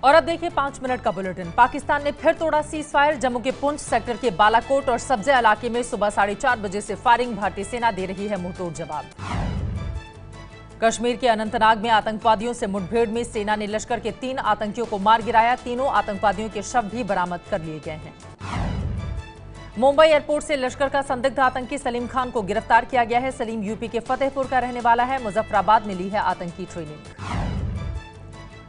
और अब देखिए 5 मिनट का बुलेटिन। पाकिस्तान ने फिर तोड़ा सीज फायर। जम्मू के पुंछ सेक्टर के बालाकोट और सब्जा इलाके में सुबह 4:30 बजे से फायरिंग। भारतीय सेना दे रही है मुंहतोड़ जवाब। कश्मीर के अनंतनाग में आतंकवादियों से मुठभेड़ में सेना ने लश्कर के 3 आतंकियों को मार गिराया। तीनों आतंकवादियों के शव भी बरामद कर लिए गए हैं। मुंबई एयरपोर्ट से लश्कर का संदिग्ध आतंकी सलीम खान को गिरफ्तार किया गया है। सलीम यूपी के फतेहपुर का रहने वाला है। मुजफ्फराबाद में ली है आतंकी ट्रेनिंग।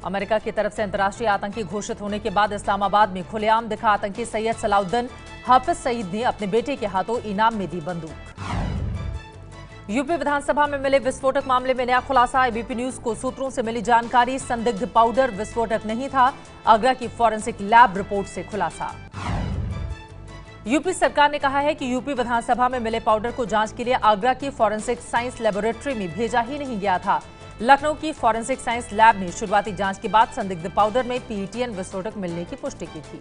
अमेरिका की तरफ से अंतर्राष्ट्रीय आतंकी घोषित होने के बाद इस्लामाबाद में खुलेआम दिखा आतंकी सैयद सलाउद्दीन। हाफिज सईद ने अपने बेटे के हाथों इनाम में दी बंदूक। यूपी विधानसभा में मिले विस्फोटक मामले में नया खुलासा। एबीपी न्यूज को सूत्रों से मिली जानकारी, संदिग्ध पाउडर विस्फोटक नहीं था। आगरा की फॉरेंसिक लैब रिपोर्ट से खुलासा। यूपी सरकार ने कहा है कि यूपी विधानसभा में मिले पाउडर को जांच के लिए आगरा की फॉरेंसिक साइंस लेबोरेटरी में भेजा ही नहीं गया था। लखनऊ की फॉरेंसिक साइंस लैब ने शुरुआती जांच के बाद संदिग्ध पाउडर में पीईटीएन विस्फोटक मिलने की पुष्टि की थी।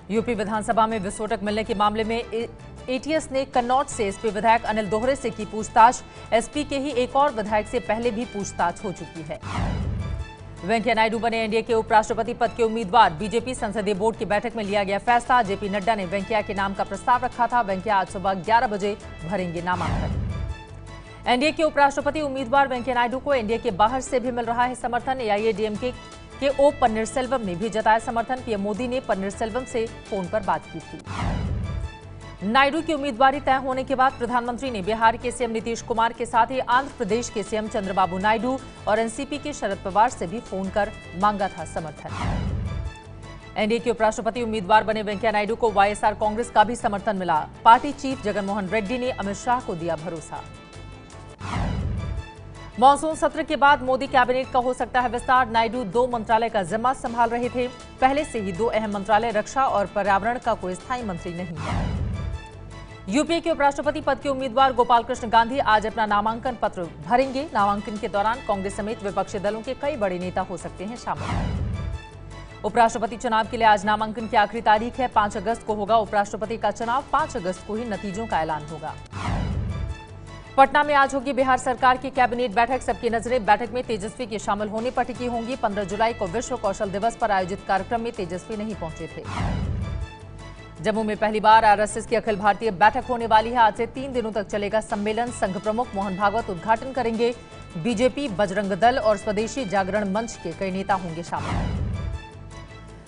यूपी विधानसभा में विस्फोटक मिलने के मामले में एटीएस ने कन्नौज से एसपी विधायक अनिल दोहरे से की पूछताछ। एसपी के ही एक और विधायक से पहले भी पूछताछ हो चुकी है। वेंकैया नायडू बने एनडीए के उपराष्ट्रपति पद के उम्मीदवार। बीजेपी संसदीय बोर्ड की बैठक में लिया गया फैसला। जेपी नड्डा ने वेंकैया के नाम का प्रस्ताव रखा था। वेंकैया आज सुबह 11 बजे भरेंगे नामांकन। एनडीए के उपराष्ट्रपति उम्मीदवार वेंकैया नायडू को एनडीए के बाहर से भी मिल रहा है समर्थन। एआईएडीएमके के ओ पन्नीरसेल्वम ने भी जताया समर्थन। पीएम मोदी ने पन्नीरसेल्वम से फोन पर बात की थी। नायडू की उम्मीदवारी तय होने के बाद प्रधानमंत्री ने बिहार के सीएम नीतीश कुमार के साथ ही आंध्र प्रदेश के सीएम चंद्रबाबू नायडू और एनसीपी के शरद पवार से भी फोन कर मांगा था समर्थन। एनडीए के उपराष्ट्रपति उम्मीदवार बने वेंकैया नायडू को वाईएसआर कांग्रेस का भी समर्थन मिला। पार्टी चीफ जगनमोहन रेड्डी ने अमित शाह को दिया भरोसा। मॉनसून सत्र के बाद मोदी कैबिनेट का हो सकता है विस्तार। नायडू 2 मंत्रालय का जिम्मा संभाल रहे थे। पहले से ही 2 अहम मंत्रालय रक्षा और पर्यावरण का कोई स्थायी मंत्री नहीं है। यूपीए के उपराष्ट्रपति पद के उम्मीदवार गोपाल कृष्ण गांधी आज अपना नामांकन पत्र भरेंगे। नामांकन के दौरान कांग्रेस समेत विपक्षी दलों के कई बड़े नेता हो सकते हैं शामिल। उपराष्ट्रपति चुनाव के लिए आज नामांकन की आखिरी तारीख है। 5 अगस्त को होगा उपराष्ट्रपति का चुनाव। 5 अगस्त को ही नतीजों का ऐलान होगा। पटना में आज होगी बिहार सरकार की कैबिनेट बैठक। सबकी नजरें बैठक में तेजस्वी के शामिल होने पर टिकी होंगी। 15 जुलाई को विश्व कौशल दिवस पर आयोजित कार्यक्रम में तेजस्वी नहीं पहुंचे थे। जम्मू में पहली बार आरएसएस की अखिल भारतीय बैठक होने वाली है। आज से 3 दिनों तक चलेगा सम्मेलन। संघ प्रमुख मोहन भागवत उद्घाटन करेंगे। बीजेपी, बजरंग दल और स्वदेशी जागरण मंच के कई नेता होंगे शामिल।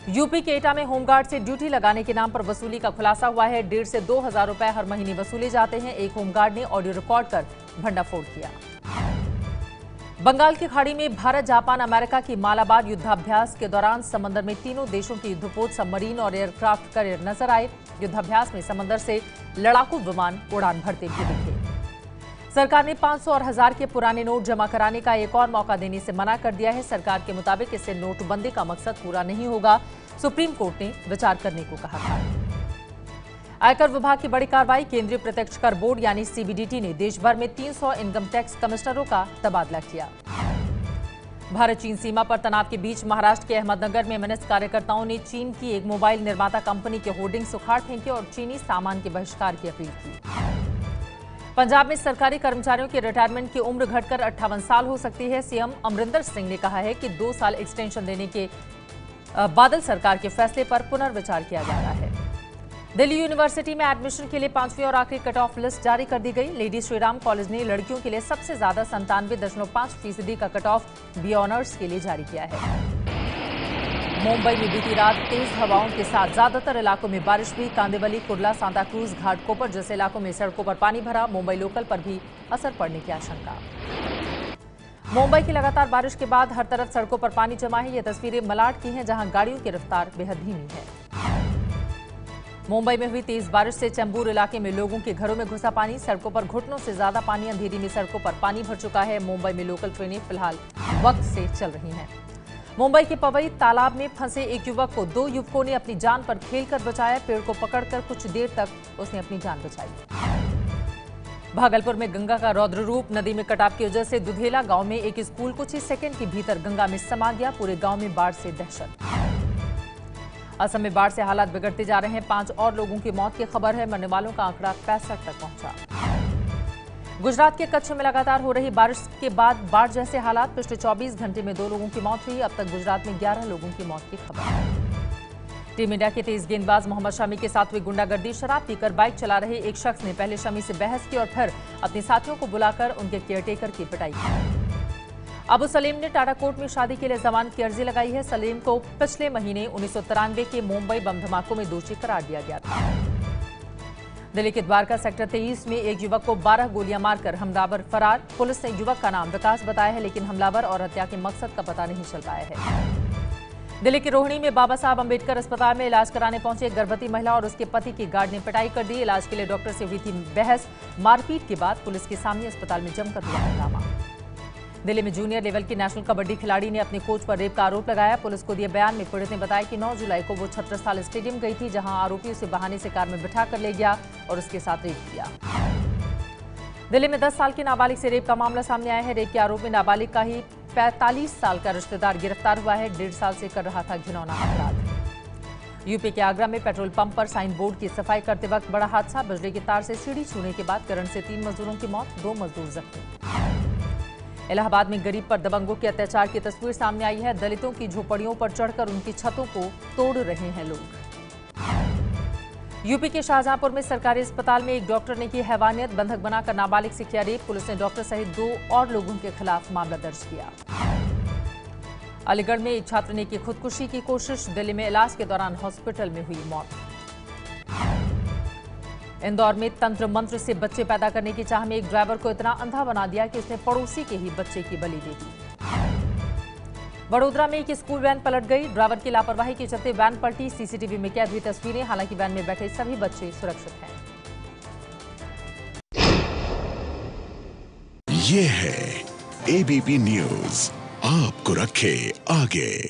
यूपी के एटा में होमगार्ड से ड्यूटी लगाने के नाम पर वसूली का खुलासा हुआ है। 1,500 से 2,000 रुपए हर महीने वसूले जाते हैं। एक होमगार्ड ने ऑडियो रिकॉर्ड कर भंडाफोड़ किया। बंगाल की खाड़ी में भारत, जापान, अमेरिका की मालाबार युद्धाभ्यास के दौरान समंदर में तीनों देशों के युद्धपोत, सबमरीन और एयरक्राफ्ट कैरियर नजर आए। युद्धाभ्यास में समंदर से लड़ाकू विमान उड़ान भरते भी दिखे। सरकार ने 500 और 1000 के पुराने नोट जमा कराने का एक और मौका देने से मना कर दिया है। सरकार के मुताबिक इससे नोटबंदी का मकसद पूरा नहीं होगा। सुप्रीम कोर्ट ने विचार करने को कहा था। आयकर विभाग की बड़ी कार्रवाई। केंद्रीय प्रत्यक्ष कर बोर्ड यानी सीबीडीटी ने देश भर में 300 इनकम टैक्स कमिश्नरों का तबादला किया। भारत चीन सीमा पर तनाव के बीच महाराष्ट्र के अहमदनगर में कम्युनिस्ट कार्यकर्ताओं ने चीन की एक मोबाइल निर्माता कंपनी के होर्डिंग्स उखाड़ फेंके और चीनी सामान के बहिष्कार की अपील की। पंजाब में सरकारी कर्मचारियों की रिटायरमेंट की उम्र घटकर 58 साल हो सकती है। सीएम अमरिंदर सिंह ने कहा है कि 2 साल एक्सटेंशन देने के बादल सरकार के फैसले पर पुनर्विचार किया जा रहा है। दिल्ली यूनिवर्सिटी में एडमिशन के लिए 5वीं और आखिरी कट ऑफ लिस्ट जारी कर दी गई। लेडी श्रीराम कॉलेज ने लड़कियों के लिए सबसे ज्यादा 97.5% का कट ऑफ बी ऑनर्स के लिए जारी किया है। मुंबई में बीती रात तेज हवाओं के साथ ज्यादातर इलाकों में बारिश हुई। कांदिवली, कुर्ला, सांता क्रूज, घाटकोपर जैसे इलाकों में सड़कों पर पानी भरा। मुंबई लोकल पर भी असर पड़ने की आशंका। मुंबई की लगातार बारिश के बाद हर तरफ सड़कों पर पानी जमा है। ये तस्वीरें मलाड की हैं, जहां गाड़ियों की रफ्तार बेहद धीमी है। मुंबई में हुई तेज बारिश से चेंबूर इलाके में लोगों के घरों में घुसा पानी। सड़कों पर घुटनों से ज्यादा पानी। अंधेरी में सड़कों पर पानी भर चुका है। मुंबई में लोकल ट्रेनें फिलहाल वक्त से चल रही हैं। मुंबई के पवई तालाब में फंसे एक युवक को 2 युवकों ने अपनी जान पर खेलकर बचाया। पेड़ को पकड़कर कुछ देर तक उसने अपनी जान बचाई। भागलपुर में गंगा का रौद्र रूप। नदी में कटाव की वजह से दुधेला गांव में एक स्कूल कुछ ही सेकंड के भीतर गंगा में समा गया। पूरे गांव में बाढ़ से दहशत। असम में बाढ़ से हालात बिगड़ते जा रहे हैं। 5 और लोगों की मौत की खबर है। मरने वालों का आंकड़ा 65 तक पहुंचा। गुजरात के कच्छ में लगातार हो रही बारिश के बाद बाढ़ जैसे हालात। पिछले 24 घंटे में 2 लोगों की मौत हुई। अब तक गुजरात में 11 लोगों की मौत की खबर। टीम इंडिया के तेज गेंदबाज मोहम्मद शमी के साथ हुई गुंडागर्दी। शराब पीकर बाइक चला रहे एक शख्स ने पहले शमी से बहस की और फिर अपने साथियों को बुलाकर उनके केयरटेकर की पिटाई की। अबू सलीम ने टाटा कोर्ट में शादी के लिए जमानत की अर्जी लगाई है। सलीम को पिछले महीने 1993 के मुंबई बम धमाकों में दोषी करार दिया गया था। दिल्ली के द्वारका सेक्टर 23 में एक युवक को 12 गोलियां मारकर हमलावर फरार। पुलिस ने युवक का नाम विकास बताया है, लेकिन हमलावर और हत्या के मकसद का पता नहीं चल पाया है। दिल्ली के रोहिणी में बाबा साहब अंबेडकर अस्पताल में इलाज कराने पहुंचे एक गर्भवती महिला और उसके पति की गार्ड ने पिटाई कर दी। इलाज के लिए डॉक्टर से हुई थी बहस। मारपीट के बाद पुलिस के सामने अस्पताल में जमकर हुआ हंगामा। दिल्ली में जूनियर लेवल की नेशनल कबड्डी खिलाड़ी ने अपने कोच पर रेप का आरोप लगाया। पुलिस को दिए बयान में पीड़ित ने बताया कि 9 जुलाई को वो छत्रसाल स्टेडियम गई थी, जहां आरोपी उसे बहाने से कार में बिठा कर ले गया और उसके साथ रेप किया। दिल्ली में 10 साल के नाबालिग से रेप का मामला सामने आया है। रेप के आरोप में नाबालिग का ही 45 साल का रिश्तेदार गिरफ्तार हुआ है। 1.5 साल से कर रहा था घिनौना अपराध। यूपी के आगरा में पेट्रोल पंप पर साइन बोर्ड की सफाई करते वक्त बड़ा हादसा। बिजली की तार से सीढ़ी छूने के बाद करंट से 3 मजदूरों की मौत, 2 मजदूर जख्मी। इलाहाबाद में गरीब पर दबंगों के अत्याचार की तस्वीर सामने आई है। दलितों की झोपड़ियों पर चढ़कर उनकी छतों को तोड़ रहे हैं लोग। यूपी के शाहजहांपुर में सरकारी अस्पताल में एक डॉक्टर ने की हैवानियत। बंधक बनाकर नाबालिग से किया रेप। पुलिस ने डॉक्टर सहित 2 और लोगों के खिलाफ मामला दर्ज किया। अलीगढ़ में एक छात्र ने की खुदकुशी की कोशिश। दिल्ली में इलाज के दौरान हॉस्पिटल में हुई मौत। इंदौर में तंत्र मंत्र से बच्चे पैदा करने की चाह में एक ड्राइवर को इतना अंधा बना दिया कि उसने पड़ोसी के ही बच्चे की बलि दे दी। वडोदरा में एक स्कूल वैन पलट गई। ड्राइवर की लापरवाही के चलते वैन पलटी। सीसीटीवी में कैद हुई तस्वीरें। हालांकि वैन में बैठे सभी बच्चे सुरक्षित हैं। ये है एबीपी न्यूज, आपको रखे आगे।